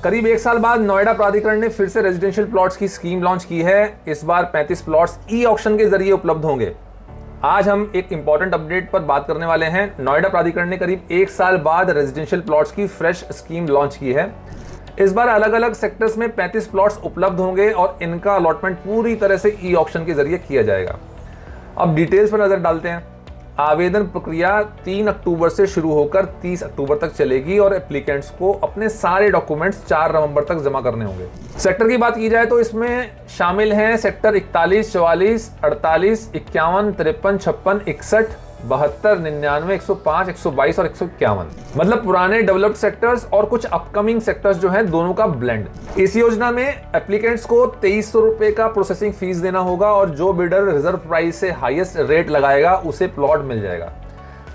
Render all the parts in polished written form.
करीब 1 साल बाद नोएडा प्राधिकरण ने फिर से रेजिडेंशियल प्लॉट्स की स्कीम लॉन्च की है। इस बार 35 प्लॉट्स ई ऑक्शन के जरिए उपलब्ध होंगे। आज हम एक इंपॉर्टेंट अपडेट पर बात करने वाले हैं। नोएडा प्राधिकरण ने करीब 1 साल बाद रेजिडेंशियल प्लॉट्स की फ्रेश स्कीम लॉन्च की है। इस बार अलग अलग सेक्टर्स में 35 प्लॉट्स उपलब्ध होंगे और इनका अलॉटमेंट पूरी तरह से ई ऑक्शन के जरिए किया जाएगा। अब डिटेल्स पर नजर डालते हैं। आवेदन प्रक्रिया 3 अक्टूबर से शुरू होकर 30 अक्टूबर तक चलेगी और एप्लीकेंट्स को अपने सारे डॉक्यूमेंट्स 4 नवंबर तक जमा करने होंगे। सेक्टर की बात की जाए तो इसमें शामिल हैं सेक्टर 41, 44, 48, 51, 53, 56, 61, 72, 99, 105, 122 और 151। मतलब पुराने डेवलप्ड सेक्टर्स और कुछ अपकमिंग सेक्टर्स जो हैं, दोनों का ब्लेंड। इस योजना में एप्लीकेंट्स को 2300 रुपए का प्रोसेसिंग फीस देना होगा और जो बिडर रिजर्व प्राइस से हाईएस्ट रेट लगाएगा उसे प्लॉट मिल जाएगा।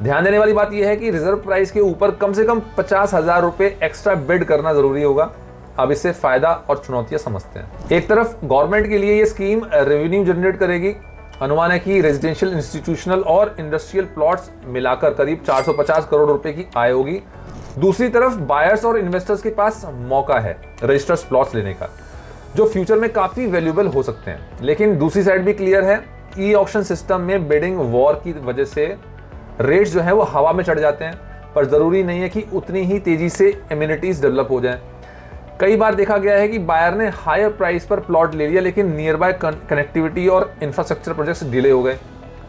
ध्यान देने वाली बात यह है कि रिजर्व प्राइस के ऊपर कम से कम 50,000 रुपए एक्स्ट्रा बिड करना जरूरी होगा। अब इससे फायदा और चुनौतियां समझते हैं। एक तरफ गवर्नमेंट के लिए यह स्कीम रेवेन्यू जनरेट करेगी। अनुमान है कि रेजिडेंशियल, इंस्टीट्यूशनल और इंडस्ट्रियल प्लॉट्स मिलाकर करीब 450 करोड़ रुपए की आय होगी। दूसरी तरफ बायर्स और इन्वेस्टर्स के पास मौका है रजिस्टर्ड प्लॉट्स लेने का, जो फ्यूचर में काफी वैल्यूएबल हो सकते हैं। लेकिन दूसरी साइड भी क्लियर है, ई ऑक्शन सिस्टम में बिडिंग वॉर की वजह से रेट्स जो है वो हवा में चढ़ जाते हैं, पर जरूरी नहीं है कि उतनी ही तेजी से एमिनिटीज डेवलप हो जाएं। कई बार देखा गया है कि बायर ने हायर प्राइस पर प्लॉट ले लिया, लेकिन नियर बाय कनेक्टिविटी और इंफ्रास्ट्रक्चर प्रोजेक्ट्स डिले हो गए।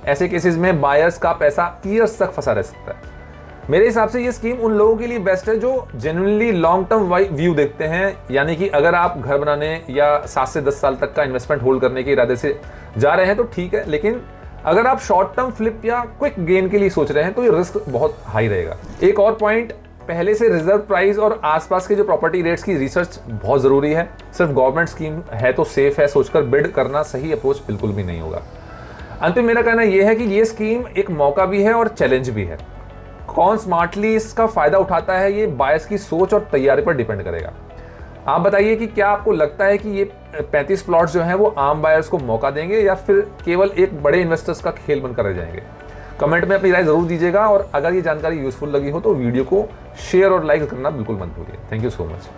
ऐसे केसेस में बायर्स का पैसा ईयर्स तक फंसा रह सकता है। मेरे हिसाब से ये स्कीम उन लोगों के लिए बेस्ट है जो जेन्युइनली लॉन्ग टर्म व्यू देखते हैं। यानी कि अगर आप घर बनाने या 7 से 10 साल तक का इन्वेस्टमेंट होल्ड करने के इरादे से जा रहे हैं तो ठीक है, लेकिन अगर आप शॉर्ट टर्म फ्लिप या क्विक गेन के लिए सोच रहे हैं तो ये रिस्क बहुत हाई रहेगा। एक और पॉइंट, पहले से रिजर्व प्राइस और आसपास के जो प्रॉपर्टी रेट्स की रिसर्च बहुत जरूरी है। सिर्फ गवर्नमेंट स्कीम है तो सेफ है सोचकर बिड करना सही अप्रोच बिल्कुल भी नहीं होगा। अंत में मेरा कहना यह है कि ये स्कीम एक मौका भी है और चैलेंज भी है। कौन स्मार्टली इसका फायदा उठाता है, ये बायर्स की सोच और तैयारी पर डिपेंड करेगा। आप बताइए कि क्या आपको लगता है कि ये 35 प्लॉट्स जो हैं वो आम बायर्स को मौका देंगे या फिर केवल एक बड़े इन्वेस्टर्स का खेल बनकर रह जाएंगे? कमेंट में अपनी राय जरूर दीजिएगा और अगर ये जानकारी यूजफुल लगी हो तो वीडियो को शेयर और लाइक करना बिल्कुल मत भूलिए। Thank you so much.